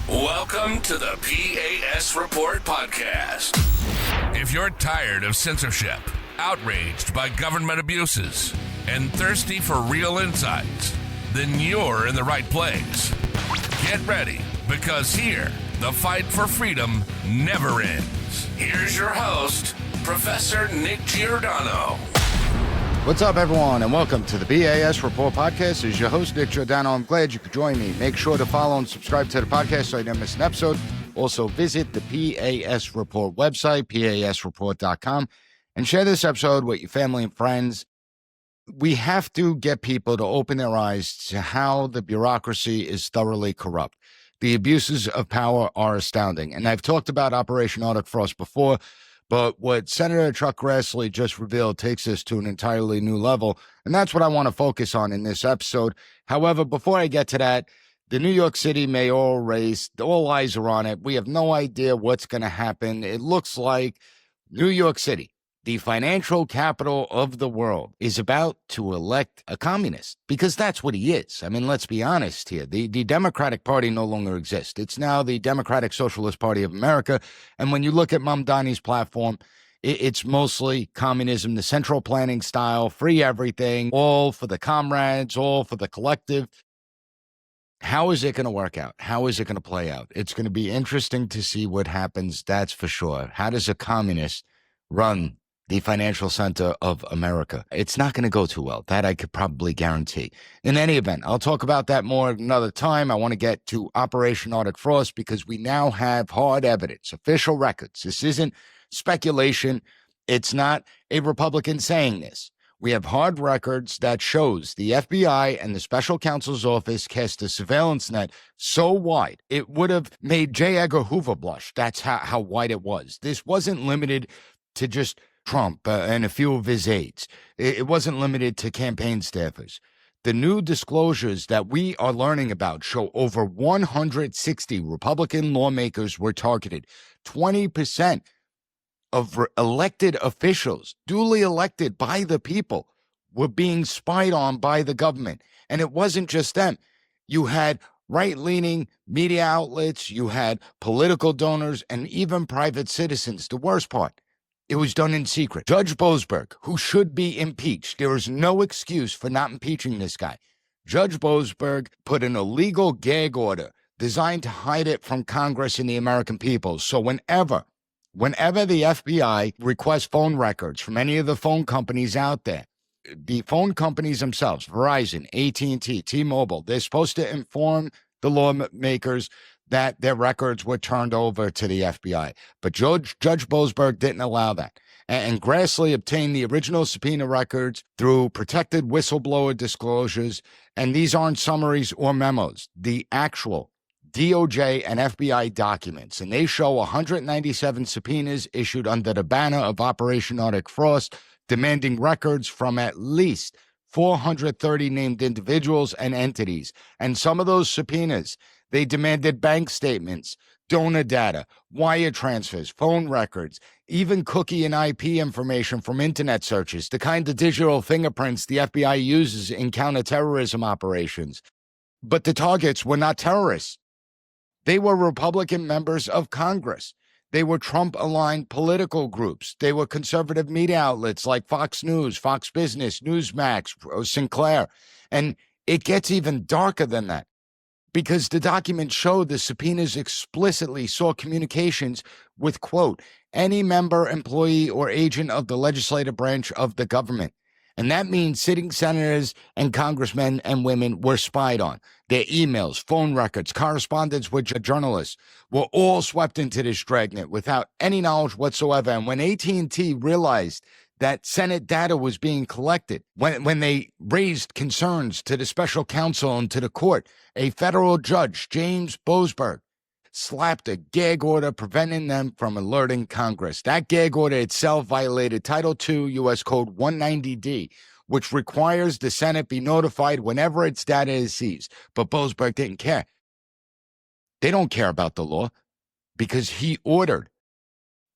Welcome to the P.A.S. Report podcast. If you're tired of censorship, outraged by government abuses, and thirsty for real insights, then you're in the right place. Get ready, because here, the fight for freedom never ends. Here's your host, Professor Nick Giordano. What's up, everyone, and welcome to the P.A.S. Report podcast. This is your host, Nick Giordano. I'm glad you could join me. Make sure to follow and subscribe to the podcast so you don't miss an episode. Also, visit the P.A.S. Report website, pasreport.com, and share this episode with your family and friends. We have to get people to open their eyes to how the bureaucracy is thoroughly corrupt. The abuses of power are astounding, and I've talked about Operation Arctic Frost before, but what Senator Chuck Grassley just revealed takes us to an entirely new level, and that's what I want to focus on in this episode. However, before I get to that, the New York City mayoral race, all eyes are on it. We have no idea what's going to happen. It looks like New York City, the financial capital of the world, is about to elect a communist, because that's what he is. I mean, let's be honest here. The Democratic Party no longer exists. It's now the Democratic Socialist Party of America. And when you look at Mamdani's platform, it's mostly communism, the central planning style, free everything, all for the comrades, all for the collective. How is it going to work out? How is it going to play out? It's going to be interesting to see what happens, that's for sure. How does a communist run the financial center of America? It's not going to go too well. That I could probably guarantee. In any event, I'll talk about that more another time. I want to get to Operation Arctic Frost because we now have hard evidence, official records. This isn't speculation. It's not a Republican saying this. We have hard records that shows the FBI and the special counsel's office cast a surveillance net so wide, it would have made J. Edgar Hoover blush. That's how wide it was. This wasn't limited to just Trump and a few of his aides. It wasn't limited to campaign staffers. The new disclosures that we are learning about show over 160 Republican lawmakers were targeted. 20% of elected officials, duly elected by the people, were being spied on by the government. And it wasn't just them. You had right-leaning media outlets, you had political donors, and even private citizens. The worst part, it was done in secret. Judge Boasberg, who should be impeached, there is no excuse for not impeaching this guy. Judge Boasberg put an illegal gag order designed to hide it from Congress and the American people. So whenever the FBI requests phone records from any of the phone companies out there, the phone companies themselves, Verizon, AT&T, T-Mobile, they're supposed to inform the lawmakers that their records were turned over to the FBI. But Judge Boasberg didn't allow that. And Grassley obtained the original subpoena records through protected whistleblower disclosures. And these aren't summaries or memos. The actual DOJ and FBI documents. And they show 197 subpoenas issued under the banner of Operation Arctic Frost, demanding records from at least 430 named individuals and entities. And some of those subpoenas, they demanded bank statements, donor data, wire transfers, phone records, even cookie and IP information from internet searches, the kind of digital fingerprints the FBI uses in counterterrorism operations. But the targets were not terrorists. They were Republican members of Congress. They were Trump-aligned political groups. They were conservative media outlets like Fox News, Fox Business, Newsmax, Sinclair. And it gets even darker than that, because the documents show the subpoenas explicitly saw communications with, quote, any member, employee, or agent of the legislative branch of the government. And that means sitting senators and congressmen and women were spied on. Their emails, phone records, correspondence with journalists were all swept into this dragnet without any knowledge whatsoever. And when AT&T realized that Senate data was being collected, when they raised concerns to the special counsel and to the court, a federal judge, James Boasberg, slapped a gag order preventing them from alerting Congress. That gag order itself violated Title II U.S. Code 190D, which requires the Senate be notified whenever its data is seized. But Boasberg didn't care. They don't care about the law because he ordered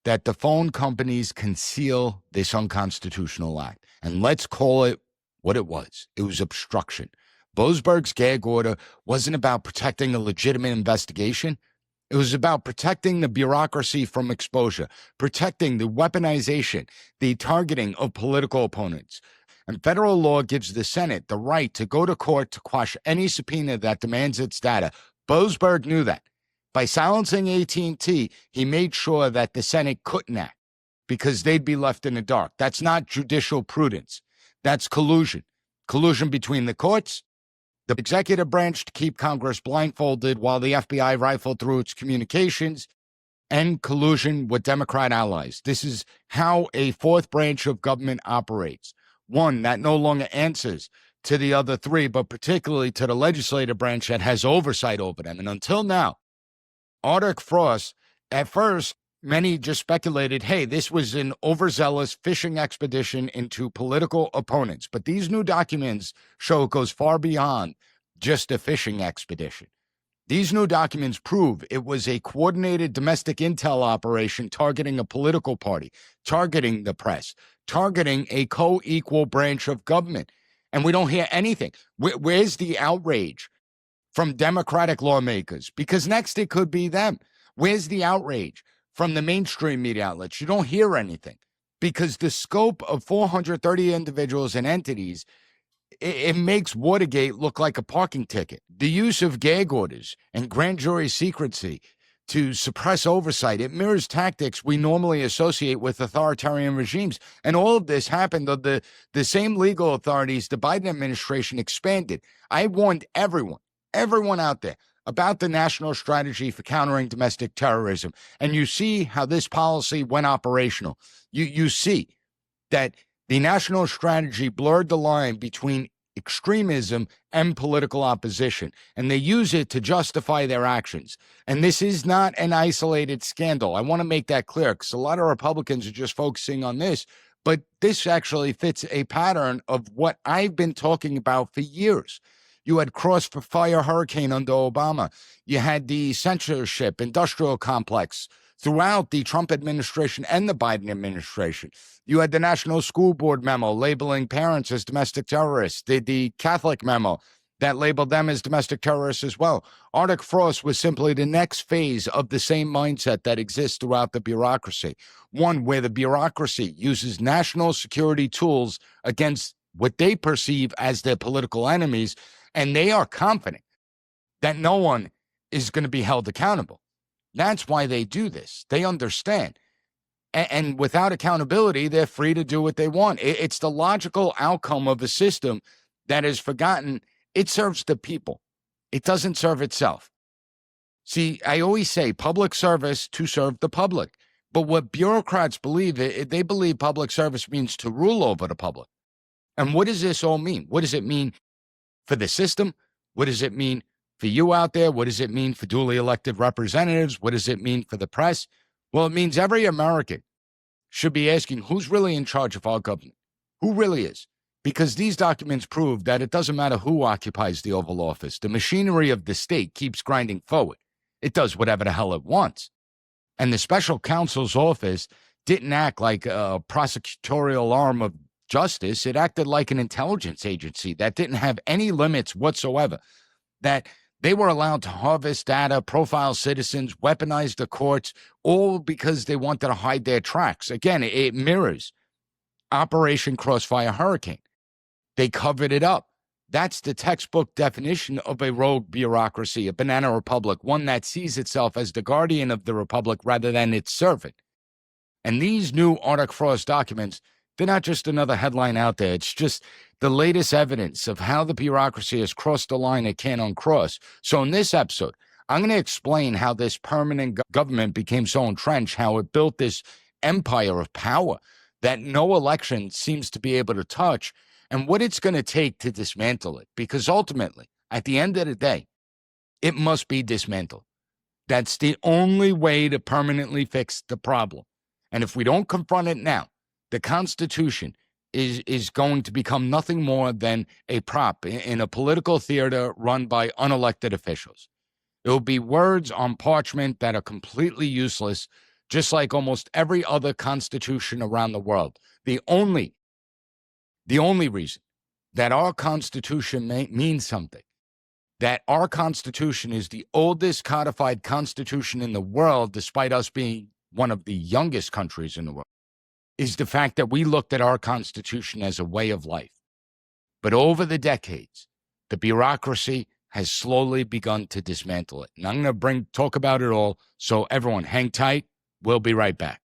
that the phone companies conceal this unconstitutional act. And let's call it what it was. It was obstruction. Boasberg's gag order wasn't about protecting a legitimate investigation. It was about protecting the bureaucracy from exposure, protecting the weaponization, the targeting of political opponents. And federal law gives the Senate the right to go to court to quash any subpoena that demands its data. Boasberg knew that. By silencing AT&T, he made sure that the Senate couldn't act because they'd be left in the dark. That's not judicial prudence. That's collusion. Collusion between the courts, the executive branch to keep Congress blindfolded while the FBI rifled through its communications, and collusion with Democrat allies. This is how a fourth branch of government operates. One that no longer answers to the other three, but particularly to the legislative branch that has oversight over them. And until now, Arctic Frost, at first, many just speculated, hey, this was an overzealous fishing expedition into political opponents. But these new documents show it goes far beyond just a fishing expedition. These new documents prove it was a coordinated domestic intel operation targeting a political party, targeting the press, targeting a co-equal branch of government. And we don't hear anything. Where's the outrage from Democratic lawmakers? Because next it could be them. Where's the outrage from the mainstream media outlets? You don't hear anything because the scope of 430 individuals and entities, it makes Watergate look like a parking ticket. The use of gag orders and grand jury secrecy to suppress oversight, it mirrors tactics we normally associate with authoritarian regimes. And all of this happened of the same legal authorities the Biden administration expanded. I warned everyone out there about the national strategy for countering domestic terrorism. And you see how this policy went operational. You see that the national strategy blurred the line between extremism and political opposition, and they use it to justify their actions. And this is not an isolated scandal. I want to make that clear because a lot of Republicans are just focusing on this, but this actually fits a pattern of what I've been talking about for years. You had crossfire hurricane under Obama. You had the censorship industrial complex throughout the Trump administration and the Biden administration. You had the National School Board memo labeling parents as domestic terrorists, the Catholic memo that labeled them as domestic terrorists as well. Arctic Frost was simply the next phase of the same mindset that exists throughout the bureaucracy, one where the bureaucracy uses national security tools against what they perceive as their political enemies, and they are confident that no one is going to be held accountable. That's why they do this. They understand. And without accountability, they're free to do what they want. It's the logical outcome of a system that has forgotten it serves the people. It doesn't serve itself. See, I always say public service to serve the public. But what bureaucrats believe, they believe public service means to rule over the public. And what does this all mean? What does it mean for the system? What does it mean for you out there? What does it mean for duly elected representatives? What does it mean for the press? Well, it means every American should be asking who's really in charge of our government? Who really is? Because these documents prove that it doesn't matter who occupies the Oval Office. The machinery of the state keeps grinding forward. It does whatever the hell it wants. And the special counsel's office didn't act like a prosecutorial arm of justice. It acted like an intelligence agency that didn't have any limits whatsoever, that they were allowed to harvest data, profile citizens, weaponize the courts, all because they wanted to hide their tracks. Again, it mirrors Operation Crossfire Hurricane. They covered it up. That's the textbook definition of a rogue bureaucracy, a banana republic, one that sees itself as the guardian of the republic rather than its servant. And these new Arctic Frost documents, they're not just another headline out there. It's just the latest evidence of how the bureaucracy has crossed the line it can't uncross. So in this episode, I'm going to explain how this permanent government became so entrenched, how it built this empire of power that no election seems to be able to touch, and what it's going to take to dismantle it. Because ultimately, at the end of the day, it must be dismantled. That's the only way to permanently fix the problem. And if we don't confront it now, the Constitution is going to become nothing more than a prop in a political theater run by unelected officials. It will be words on parchment that are completely useless, just like almost every other constitution around the world. The only reason that our Constitution means something that our Constitution is the oldest codified Constitution in the world, despite us being one of the youngest countries in the world, is the fact that we looked at our Constitution as a way of life. But over the decades, the bureaucracy has slowly begun to dismantle it. And I'm going to talk about it all. So everyone, hang tight. We'll be right back.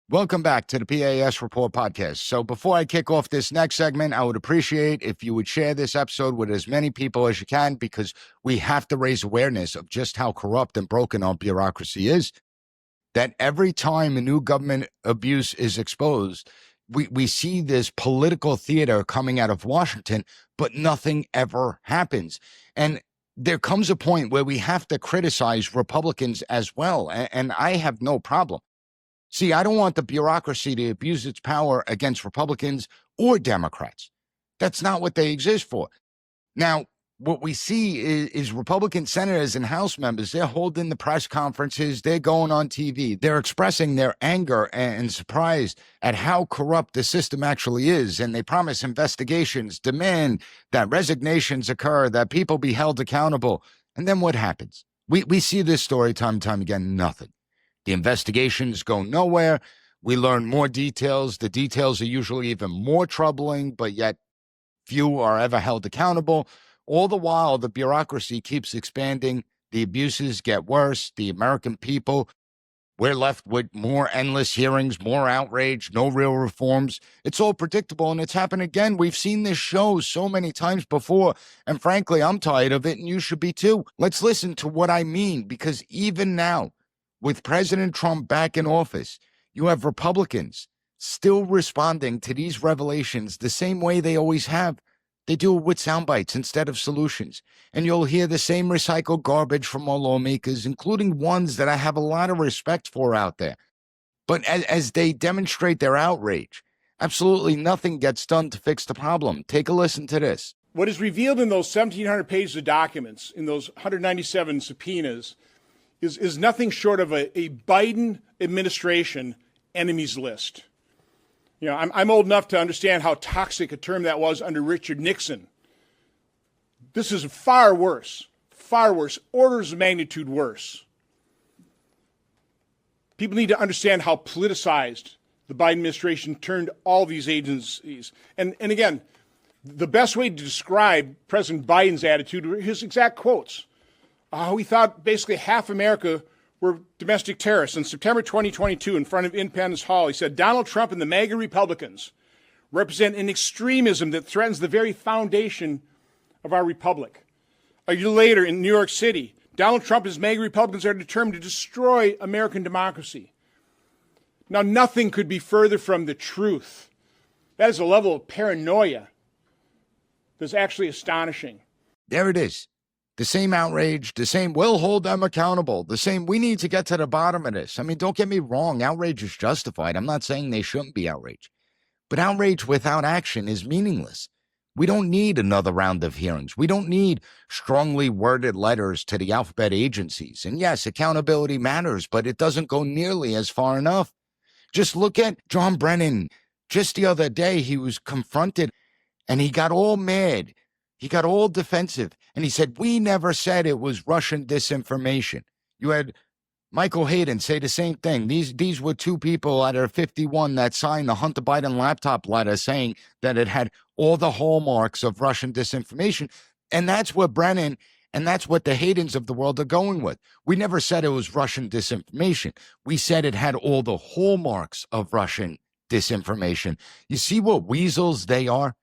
Welcome back to the P.A.S. Report podcast. So before I kick off this next segment, I would appreciate if you would share this episode with as many people as you can, because we have to raise awareness of just how corrupt and broken our bureaucracy is. That every time a new government abuse is exposed, we see this political theater coming out of Washington, but nothing ever happens. And there comes a point where we have to criticize Republicans as well. And I have no problem. See, I don't want the bureaucracy to abuse its power against Republicans or Democrats. That's not what they exist for. Now, what we see is Republican senators and House members, they're holding the press conferences, they're going on TV, they're expressing their anger and surprise at how corrupt the system actually is, and they promise investigations, demand that resignations occur, that people be held accountable. And then what happens? We see this story time and time again, nothing. The investigations go nowhere. We learn more details. The details are usually even more troubling, but yet few are ever held accountable. All the while, the bureaucracy keeps expanding. The abuses get worse. The American people, we're left with more endless hearings, more outrage, no real reforms. It's all predictable, and it's happened again. We've seen this show so many times before, and frankly, I'm tired of it, and you should be too. Let's listen to what I mean, because even now, with President Trump back in office, you have Republicans still responding to these revelations the same way they always have. They do it with sound bites instead of solutions. And you'll hear the same recycled garbage from our lawmakers, including ones that I have a lot of respect for out there. But as they demonstrate their outrage, absolutely nothing gets done to fix the problem. Take a listen to this. What is revealed in those 1,700 pages of documents, in those 197 subpoenas, is nothing short of a Biden administration enemies list. You know, I'm old enough to understand how toxic a term that was under Richard Nixon. This is far worse, orders of magnitude worse. People need to understand how politicized the Biden administration turned all these agencies. And again, the best way to describe President Biden's attitude were his exact quotes. How he thought basically half America were domestic terrorists. In September 2022, in front of Independence Hall, he said, Donald Trump and the MAGA Republicans represent an extremism that threatens the very foundation of our republic. A year later, in New York City, Donald Trump and his MAGA Republicans are determined to destroy American democracy. Now, nothing could be further from the truth. That is a level of paranoia that's actually astonishing. There it is. The same outrage, the same, we'll hold them accountable, the same, we need to get to the bottom of this. I mean, don't get me wrong, outrage is justified. I'm not saying they shouldn't be outraged. But outrage without action is meaningless. We don't need another round of hearings. We don't need strongly worded letters to the alphabet agencies. And yes, accountability matters, but it doesn't go nearly as far enough. Just look at John Brennan. Just the other day, he was confronted and he got all mad. He got all defensive, and he said, we never said it was Russian disinformation. You had Michael Hayden say the same thing. These were two people out of 51 that signed the Hunter Biden laptop letter saying that it had all the hallmarks of Russian disinformation. And that's what Brennan and that's what the Haydens of the world are going with. We never said it was Russian disinformation. We said it had all the hallmarks of Russian disinformation. You see what weasels they are?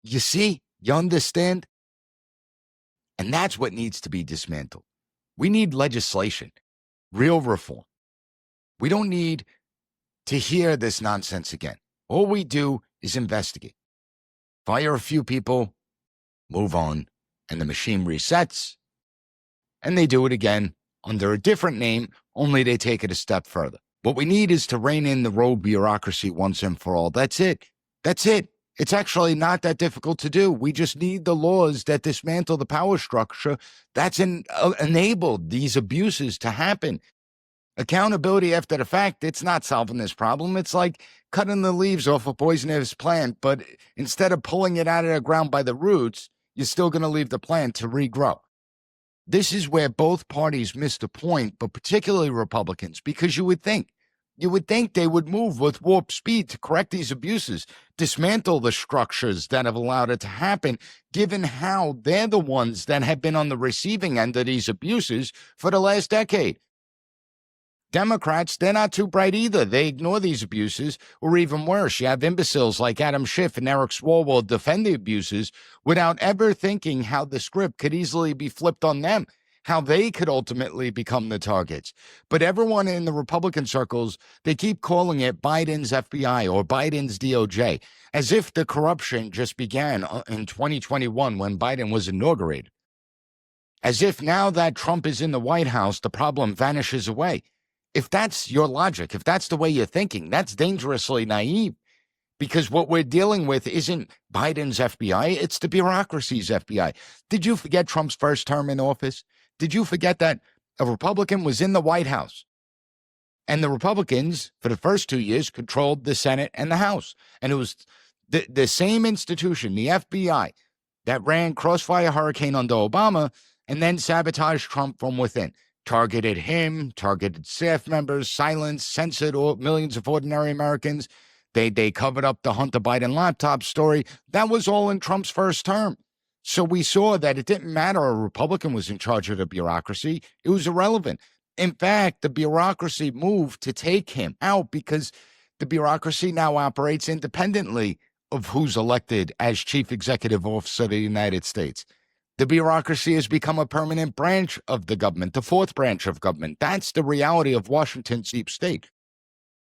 You see? You understand? And that's what needs to be dismantled. We need legislation, real reform. We don't need to hear this nonsense again. All we do is investigate. Fire a few people, move on, and the machine resets, and they do it again under a different name, only they take it a step further. What we need is to rein in the rogue bureaucracy once and for all. That's it. That's it. It's actually not that difficult to do. We just need the laws that dismantle the power structure that's enabled these abuses to happen. Accountability after the fact, it's not solving this problem. It's like cutting the leaves off a poisonous plant, but instead of pulling it out of the ground by the roots, you're still going to leave the plant to regrow. This is where both parties missed a point, but particularly Republicans, because you would think they would move with warp speed to correct these abuses, dismantle the structures that have allowed it to happen, given how they're the ones that have been on the receiving end of these abuses for the last decade. Democrats, they're not too bright either. They ignore these abuses, or even worse, you have imbeciles like Adam Schiff and Eric Swalwell defend the abuses without ever thinking how the script could easily be flipped on them, how they could ultimately become the targets. But everyone in the Republican circles, they keep calling it Biden's FBI or Biden's DOJ, as if the corruption just began in 2021 when Biden was inaugurated. As if now that Trump is in the White House, the problem vanishes away. If that's your logic, if that's the way you're thinking, that's dangerously naive, because what we're dealing with isn't Biden's FBI, it's the bureaucracy's FBI. Did you forget Trump's first term in office? Did you forget that a Republican was in the White House? And the Republicans, for the first 2 years, controlled the Senate and the House. And it was the same institution, the FBI, that ran Crossfire Hurricane under Obama and then sabotaged Trump from within. Targeted him, targeted staff members, silenced, censored millions of ordinary Americans. They covered up the Hunter Biden laptop story. That was all in Trump's first term. So we saw that it didn't matter a Republican was in charge of the bureaucracy. It was irrelevant. In fact, the bureaucracy moved to take him out because the bureaucracy now operates independently of who's elected as chief executive officer of the United States. The bureaucracy has become a permanent branch of the government, the fourth branch of government. That's the reality of Washington's deep state.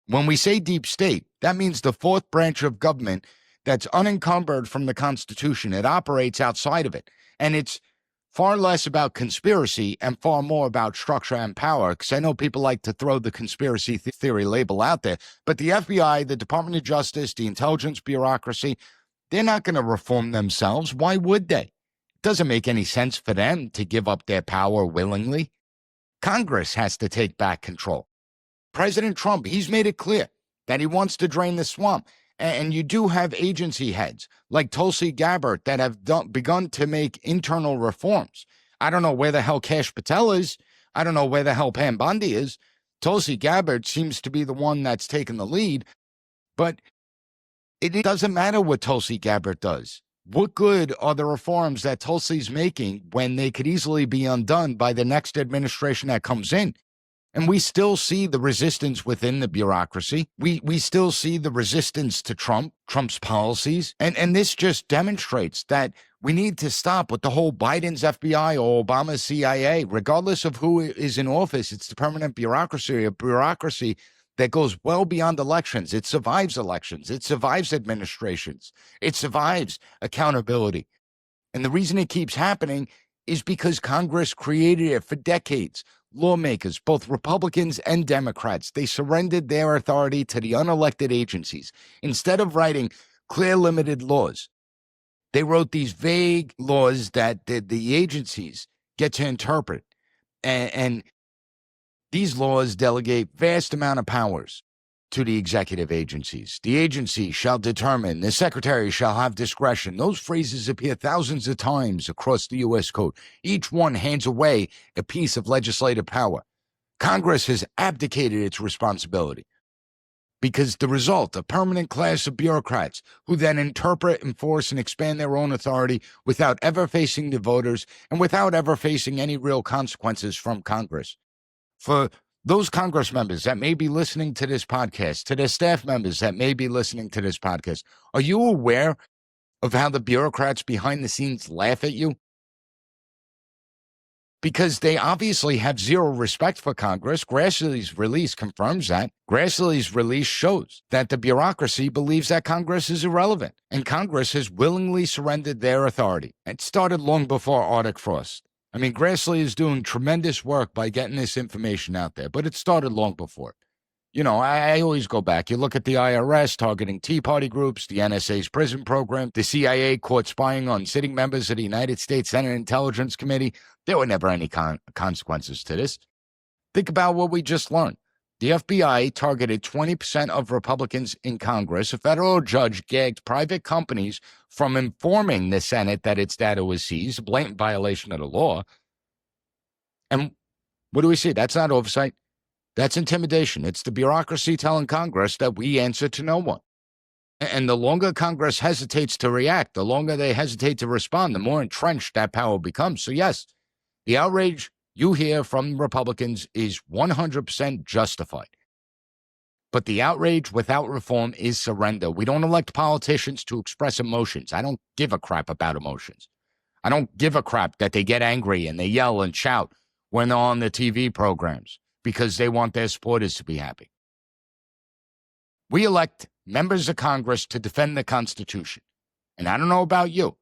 When we say deep state, that means the fourth branch of government that's unencumbered from the Constitution. It operates outside of it. And it's far less about conspiracy and far more about structure and power, because I know people like to throw the conspiracy theory label out there. But the FBI, the Department of Justice, the intelligence bureaucracy, they're not going to reform themselves. Why would they? Doesn't make any sense for them to give up their power willingly. Congress has to take back control. President Trump, he's made it clear that he wants to drain the swamp. And you do have agency heads like Tulsi Gabbard that have begun to make internal reforms. I don't know where the hell Kash Patel is. I don't know where the hell Pam Bondi is. Tulsi Gabbard seems to be the one that's taken the lead. But it doesn't matter what Tulsi Gabbard does. What good are the reforms that Tulsi's making when they could easily be undone by the next administration that comes in? And we still see the resistance within the bureaucracy. We still see the resistance to Trump's policies. And this just demonstrates that we need to stop with the whole Biden's FBI or Obama's CIA. Regardless of who is in office, it's the permanent bureaucracy, a bureaucracy that goes well beyond elections. It survives elections. It survives administrations. It survives accountability. And the reason it keeps happening is because Congress created it for decades. Lawmakers, both Republicans and Democrats, they surrendered their authority to the unelected agencies. Instead of writing clear, limited laws, they wrote these vague laws that the agencies get to interpret. And these laws delegate vast amount of powers to the executive agencies. The agency shall determine, the secretary shall have discretion. Those phrases appear thousands of times across the U.S. Code. Each one hands away a piece of legislative power. Congress has abdicated its responsibility because the result, a permanent class of bureaucrats who then interpret, enforce, and expand their own authority without ever facing the voters and without ever facing any real consequences from Congress. For those Congress members that may be listening to this podcast, to their staff members that may be listening to this podcast, are you aware of how the bureaucrats behind the scenes laugh at you? Because they obviously have zero respect for Congress. Grassley's release confirms that. Grassley's release shows that the bureaucracy believes that Congress is irrelevant, and Congress has willingly surrendered their authority. It started long before Arctic Frost. I mean, Grassley is doing tremendous work by getting this information out there, but it started long before. You know, I always go back. You look at the IRS targeting Tea Party groups, the NSA's prison program, the CIA caught spying on sitting members of the United States Senate Intelligence Committee. There were never any consequences to this. Think about what we just learned. The FBI targeted 20% of Republicans in Congress. A federal judge gagged private companies from informing the Senate that its data was seized, a blatant violation of the law. And what do we see? That's not oversight. That's intimidation. It's the bureaucracy telling Congress that we answer to no one. And the longer Congress hesitates to react, the longer they hesitate to respond, the more entrenched that power becomes. So yes, the outrage you hear from Republicans is 100% justified. But the outrage without reform is surrender. We don't elect politicians to express emotions. I don't give a crap about emotions. I don't give a crap that they get angry and they yell and shout when they're on the TV programs because they want their supporters to be happy. We elect members of Congress to defend the Constitution. And I don't know about you,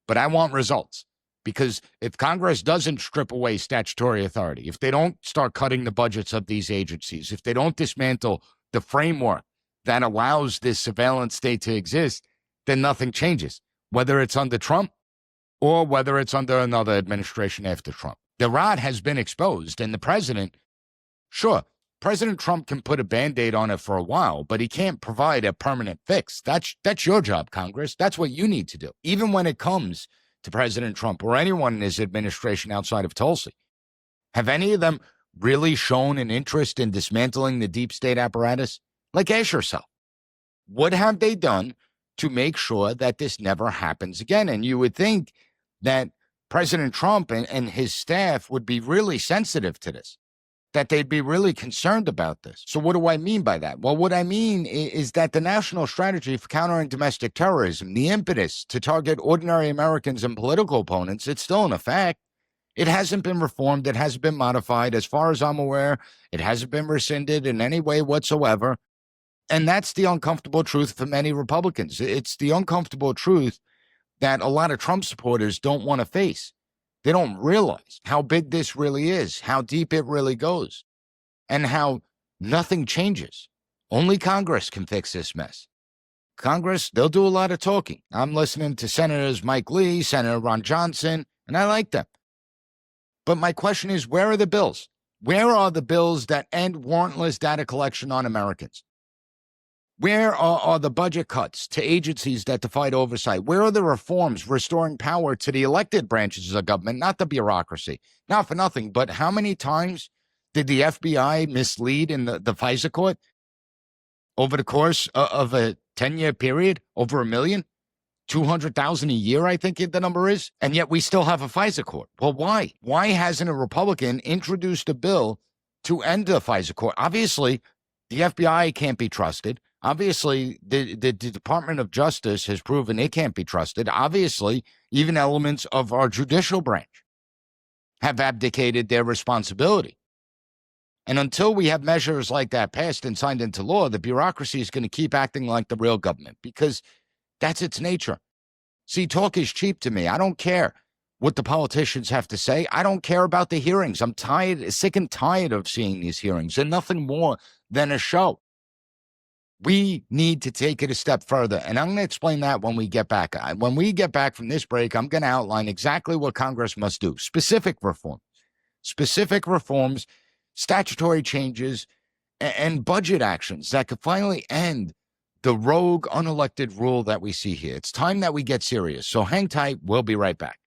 but I want results. Because if Congress doesn't strip away statutory authority, if they don't start cutting the budgets of these agencies, if they don't dismantle the framework that allows this surveillance state to exist, then nothing changes, whether it's under Trump or whether it's under another administration after Trump. The rot has been exposed, and the president, sure, President Trump can put a Band-Aid on it for a while, but he can't provide a permanent fix. That's your job, Congress. That's what you need to do. Even when it comes to President Trump or anyone in his administration outside of Tulsi, have any of them really shown an interest in dismantling the deep state apparatus? Like, ask yourself, what have they done to make sure that this never happens again? And you would think that President Trump and his staff would be really sensitive to this, that they'd be really concerned about this. So what do I mean by that? Well, what I mean is that the national strategy for countering domestic terrorism, the impetus to target ordinary Americans and political opponents, it's still in effect. It hasn't been reformed. It hasn't been modified. As far as I'm aware, it hasn't been rescinded in any way whatsoever. And that's the uncomfortable truth for many Republicans. It's the uncomfortable truth that a lot of Trump supporters don't want to face. They don't realize how big this really is, how deep it really goes, and how nothing changes. Only Congress can fix this mess. Congress, they'll do a lot of talking. I'm listening to Senators Mike Lee, Senator Ron Johnson, and I like them. But my question is, where are the bills? Where are the bills that end warrantless data collection on Americans? Where are the budget cuts to agencies that defied oversight? Where are the reforms restoring power to the elected branches of government, not the bureaucracy? Not for nothing, but how many times did the FBI mislead in the FISA court over the course of a 10-year period? Over 1 million? 200,000 a year, I think the number is. And yet we still have a FISA court. Well, why? Why hasn't a Republican introduced a bill to end the FISA court? Obviously, the FBI can't be trusted. Obviously, the Department of Justice has proven it can't be trusted. Obviously, even elements of our judicial branch have abdicated their responsibility. And until we have measures like that passed and signed into law, the bureaucracy is going to keep acting like the real government because that's its nature. See, talk is cheap to me. I don't care what the politicians have to say. I don't care about the hearings. I'm sick and tired of seeing these hearings. They're nothing more than a show. We need to take it a step further, and I'm going to explain that when we get back. When we get back from this break, I'm going to outline exactly what Congress must do. Specific reforms, statutory changes, and budget actions that could finally end the rogue, unelected rule that we see here. It's time that we get serious, so hang tight. We'll be right back.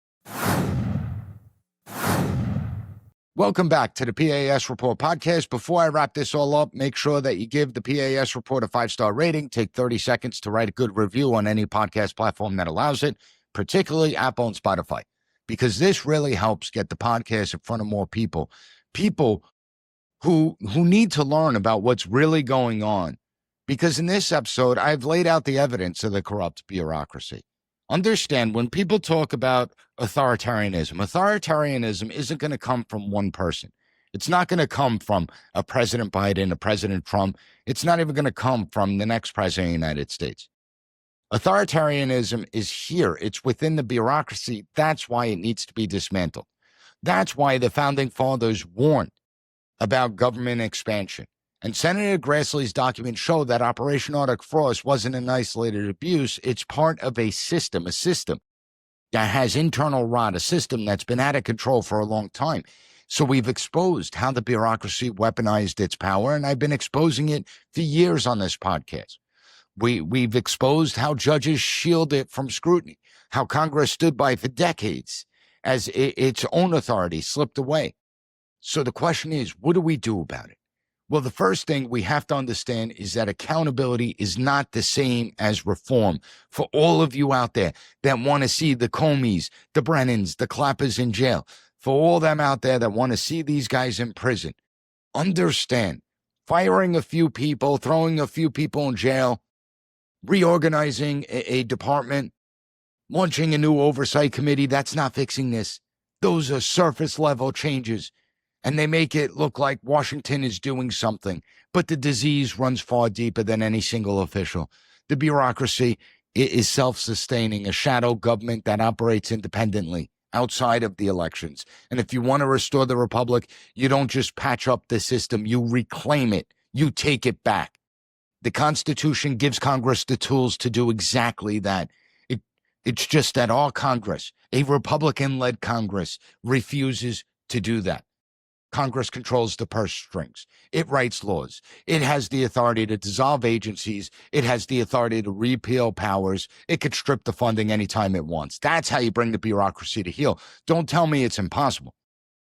Welcome back to the P.A.S. Report podcast. Before I wrap this all up, make sure that you give the P.A.S. Report a 5-star rating. Take 30 seconds to write a good review on any podcast platform that allows it, particularly Apple and Spotify, because this really helps get the podcast in front of more people who need to learn about what's really going on. Because in this episode, I've laid out the evidence of the corrupt bureaucracy. Understand, when people talk about authoritarianism isn't going to come from one person. It's not going to come from a President Biden, a President Trump. It's not even going to come from the next president of the United States. Authoritarianism is here. It's within the bureaucracy. That's why it needs to be dismantled. That's why the founding fathers warned about government expansion. And Senator Grassley's documents show that Operation Arctic Frost wasn't an isolated abuse. It's part of a system that has internal rot, a system that's been out of control for a long time. So we've exposed how the bureaucracy weaponized its power, and I've been exposing it for years on this podcast. We've exposed how judges shield it from scrutiny, how Congress stood by for decades as its own authority slipped away. So the question is, what do we do about it? Well, the first thing we have to understand is that accountability is not the same as reform. For all of you out there that want to see the Comeys, the Brennans, the Clappers in jail, for all them out there that want to see these guys in prison, understand, firing a few people, throwing a few people in jail, reorganizing a department, launching a new oversight committee, that's not fixing this. Those are surface level changes. And they make it look like Washington is doing something, but the disease runs far deeper than any single official. The bureaucracy is self-sustaining, a shadow government that operates independently outside of the elections. And if you want to restore the republic, you don't just patch up the system, you reclaim it, you take it back. The Constitution gives Congress the tools to do exactly that. It's just that our Congress, a Republican-led Congress, refuses to do that. Congress controls the purse strings. It writes laws. It has the authority to dissolve agencies. It has the authority to repeal powers. It could strip the funding anytime it wants. That's how you bring the bureaucracy to heel. Don't tell me it's impossible.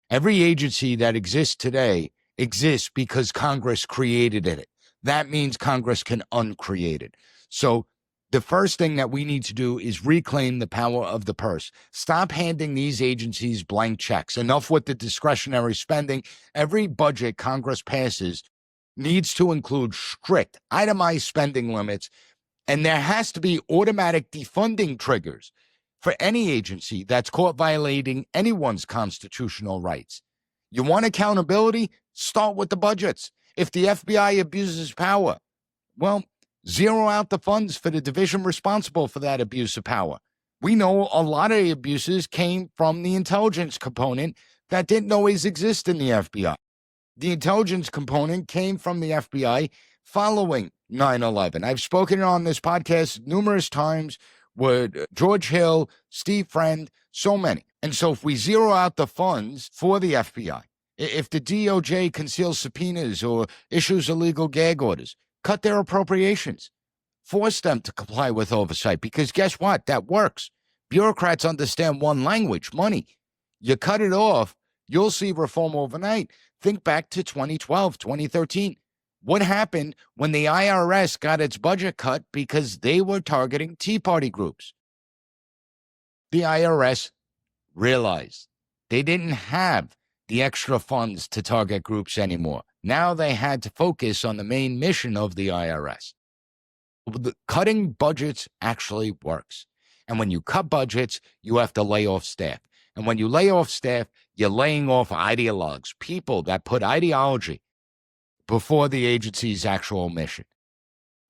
Every agency that exists today exists because Congress created it. That means Congress can uncreate it. So the first thing that we need to do is reclaim the power of the purse. Stop handing these agencies blank checks. Enough with the discretionary spending. Every budget Congress passes needs to include strict, itemized spending limits, and there has to be automatic defunding triggers for any agency that's caught violating anyone's constitutional rights. You want accountability? Start with the budgets. If the FBI abuses power, well, zero out the funds for the division responsible for that abuse of power. We know a lot of the abuses came from the intelligence component that didn't always exist in the FBI. The intelligence component came from the FBI following 9/11. I've spoken on this podcast numerous times with George Hill, Steve Friend, so many. And so if we zero out the funds for the FBI, if the DOJ conceals subpoenas or issues illegal gag orders, cut their appropriations, force them to comply with oversight, because guess what? That works. Bureaucrats understand one language, money. You cut it off, you'll see reform overnight. Think back to 2012, 2013. What happened when the IRS got its budget cut because they were targeting Tea Party groups? The IRS realized they didn't have the extra funds to target groups anymore. Now they had to focus on the main mission of the IRS. Cutting budgets actually works. And when you cut budgets, you have to lay off staff. And when you lay off staff, you're laying off ideologues, people that put ideology before the agency's actual mission.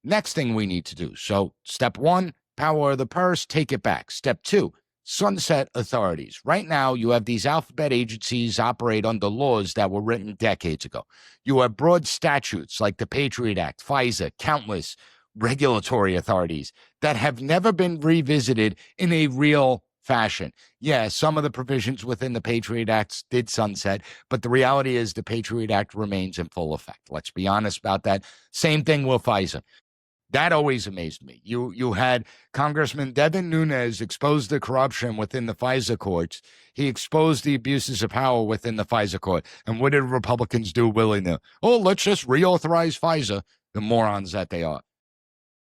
Next thing we need to do. So step one, power of the purse, take it back. Step two, sunset authorities. Right now, you have these alphabet agencies operate under laws that were written decades ago. You have broad statutes like the Patriot Act, FISA, countless regulatory authorities that have never been revisited in a real fashion. Yeah, some of the provisions within the Patriot Act did sunset, but the reality is the Patriot Act remains in full effect. Let's be honest about that. Same thing with FISA. That always amazed me. You had Congressman Devin Nunes expose the corruption within the FISA courts. He exposed the abuses of power within the FISA court. And what did Republicans do willy-nilly? Oh, let's just reauthorize FISA, the morons that they are.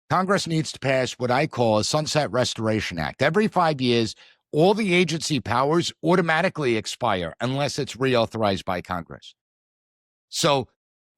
Congress needs to pass what I call a Sunset Restoration Act. Every 5 years, all the agency powers automatically expire unless it's reauthorized by Congress. So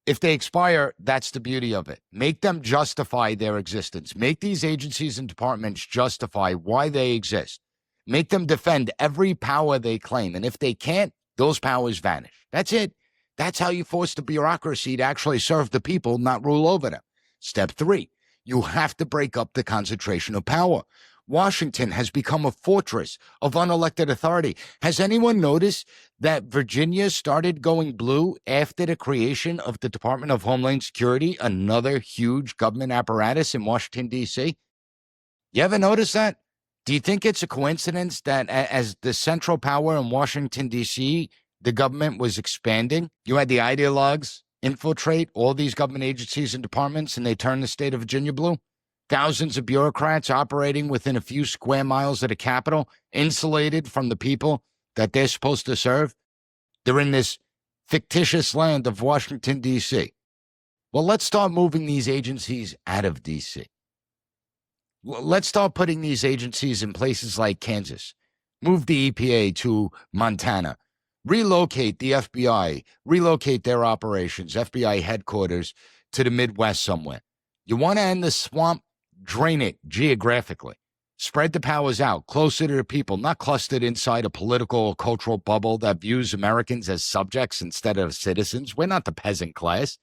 if they expire, that's the beauty of it. Make them justify their existence. Make these agencies and departments justify why they exist. Make them defend every power they claim. And if they can't, those powers vanish. That's it. That's how you force the bureaucracy to actually serve the people, not rule over them. Step three, you have to break up the concentration of power. Washington has become a fortress of unelected authority. Has anyone noticed that Virginia started going blue after the creation of the Department of Homeland Security, another huge government apparatus in Washington, D.C.? You ever notice that? Do you think it's a coincidence that as the central power in Washington, D.C., the government was expanding, you had the ideologues infiltrate all these government agencies and departments, and they turned the state of Virginia blue. Thousands of bureaucrats operating within a few square miles of the Capitol, insulated from the people that they're supposed to serve. They're in this fictitious land of Washington, D.C. Well, let's start moving these agencies out of D.C. Let's start putting these agencies in places like Kansas. Move the EPA to Montana. Relocate the FBI. Relocate their operations, FBI headquarters, to the Midwest somewhere. You want to end the swamp? Drain it geographically. Spread the powers out, closer to the people, not clustered inside a political or cultural bubble that views Americans as subjects instead of citizens. We're not the peasant class.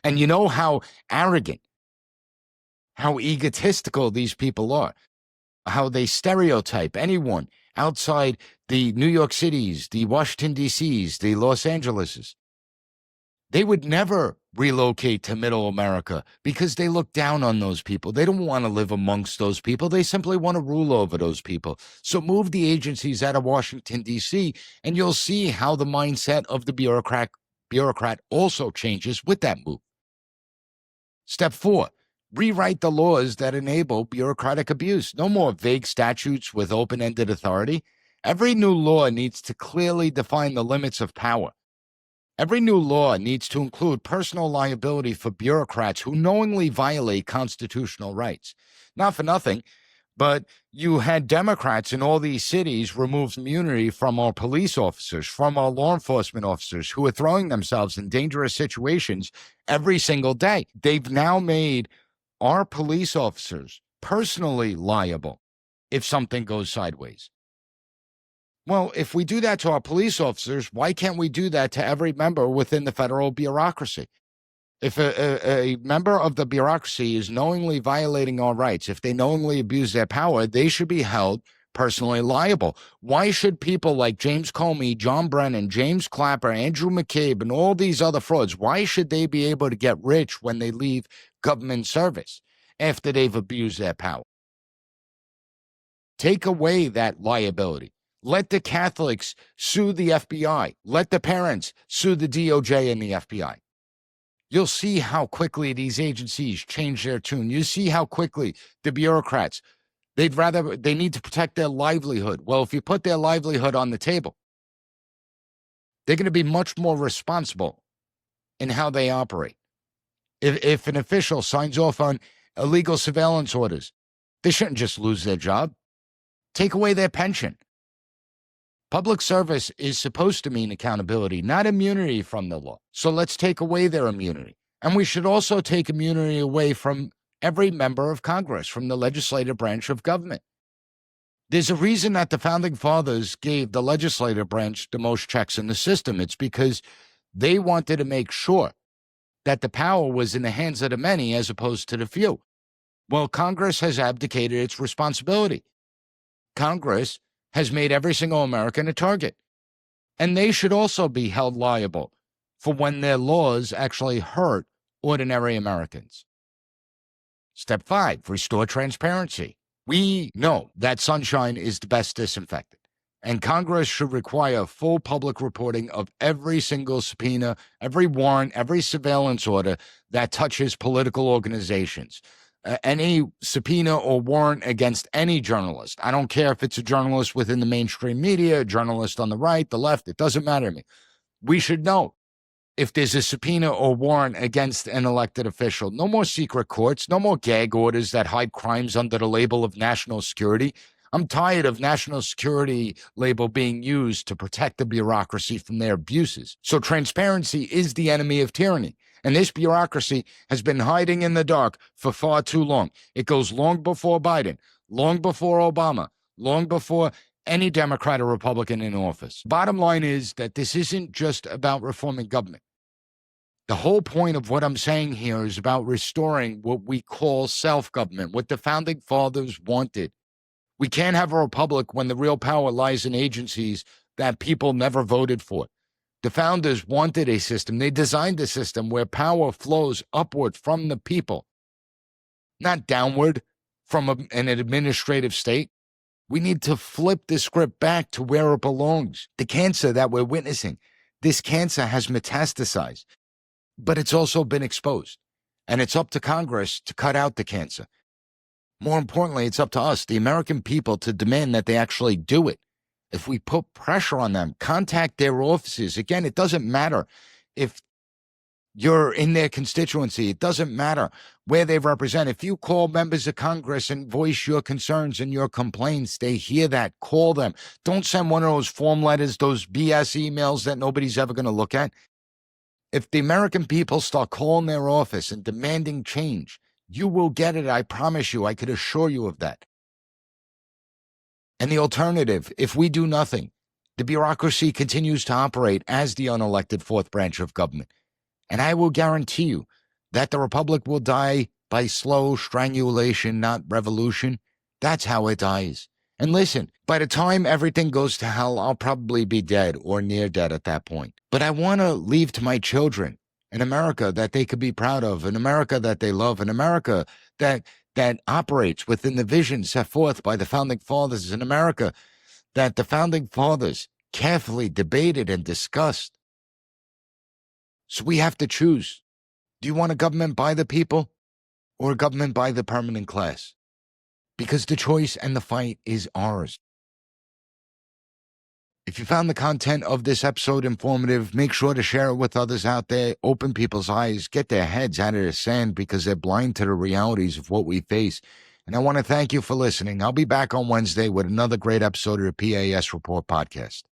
And you know how arrogant, how egotistical these people are, how they stereotype anyone outside the New York Cities, the Washington, D.C.s, the Los Angeleses. They would never relocate to middle America because they look down on those people. They don't want to live amongst those people. They simply want to rule over those people. So move the agencies out of Washington, D.C., and you'll see how the mindset of the bureaucrat also changes with that move. Step 4, rewrite the laws that enable bureaucratic abuse. No more vague statutes with open-ended authority. Every new law needs to clearly define the limits of power. Every new law needs to include personal liability for bureaucrats who knowingly violate constitutional rights. Not for nothing, but you had Democrats in all these cities remove immunity from our police officers, from our law enforcement officers who are throwing themselves in dangerous situations every single day. They've now made our police officers personally liable if something goes sideways. Well, if we do that to our police officers, why can't we do that to every member within the federal bureaucracy? If a member of the bureaucracy is knowingly violating our rights, if they knowingly abuse their power, they should be held personally liable. Why should people like James Comey, John Brennan, James Clapper, Andrew McCabe, and all these other frauds, why should they be able to get rich when they leave government service after they've abused their power? Take away that liability. Let the Catholics sue the FBI. Let the parents sue the DOJ and the FBI. You'll see how quickly these agencies change their tune. You see how quickly the bureaucrats, they need to protect their livelihood. Well, if you put their livelihood on the table, they're going to be much more responsible in how they operate. If an official signs off on illegal surveillance orders, they shouldn't just lose their job. Take away their pension. Public service is supposed to mean accountability, not immunity from the law. So let's take away their immunity. And we should also take immunity away from every member of Congress, from the legislative branch of government. There's a reason that the Founding Fathers gave the legislative branch the most checks in the system. It's because they wanted to make sure that the power was in the hands of the many as opposed to the few. Well, Congress has abdicated its responsibility. Congress has made every single American a target. And they should also be held liable for when their laws actually hurt ordinary Americans. Step 5, restore transparency. We know that sunshine is the best disinfectant, and Congress should require full public reporting of every single subpoena, every warrant, every surveillance order that touches political organizations. Any subpoena or warrant against any journalist. I don't care if it's a journalist within the mainstream media, a journalist on the right, the left, it doesn't matter to me. We should know if there's a subpoena or warrant against an elected official. No more secret courts, no more gag orders that hide crimes under the label of national security. I'm tired of national security label being used to protect the bureaucracy from their abuses. So transparency is the enemy of tyranny. And this bureaucracy has been hiding in the dark for far too long. It goes long before Biden, long before Obama, long before any Democrat or Republican in office. Bottom line is that this isn't just about reforming government. The whole point of what I'm saying here is about restoring what we call self-government, what the Founding Fathers wanted. We can't have a republic when the real power lies in agencies that people never voted for. The founders wanted a system. They designed a system where power flows upward from the people, not downward from an administrative state. We need to flip the script back to where it belongs. The cancer that we're witnessing, This cancer has metastasized, but it's also been exposed. And it's up to Congress to cut out the cancer. More importantly, it's up to us, the American people, to demand that they actually do it. If we put pressure on them, contact their offices. Again, it doesn't matter if you're in their constituency. It doesn't matter where they represent. If you call members of Congress and voice your concerns and your complaints, they hear that. Call them. Don't send one of those form letters, those BS emails that nobody's ever going to look at. If the American people start calling their office and demanding change, you will get it. I promise you. I could assure you of that. And the alternative, if we do nothing, the bureaucracy continues to operate as the unelected fourth branch of government. And I will guarantee you that the republic will die by slow strangulation, not revolution. That's how it dies. And listen, by the time everything goes to hell, I'll probably be dead or near dead at that point. But I want to leave to my children an America that they could be proud of, an America that they love, an America that operates within the vision set forth by the Founding Fathers, an America that the Founding Fathers carefully debated and discussed. So we have to choose. Do you want a government by the people or a government by the permanent class? Because the choice and the fight is ours. If you found the content of this episode informative, make sure to share it with others out there. Open people's eyes, get their heads out of the sand because they're blind to the realities of what we face. And I want to thank you for listening. I'll be back on Wednesday with another great episode of the P.A.S. Report podcast.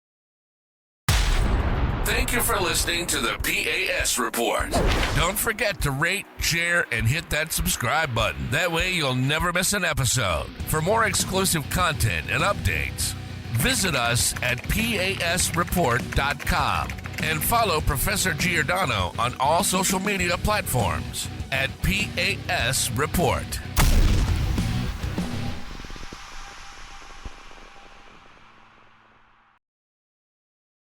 Thank you for listening to the P.A.S. Report. Don't forget to rate, share, and hit that subscribe button. That way you'll never miss an episode. For more exclusive content and updates, visit us at PASreport.com and follow Professor Giordano on all social media platforms at PAS Report.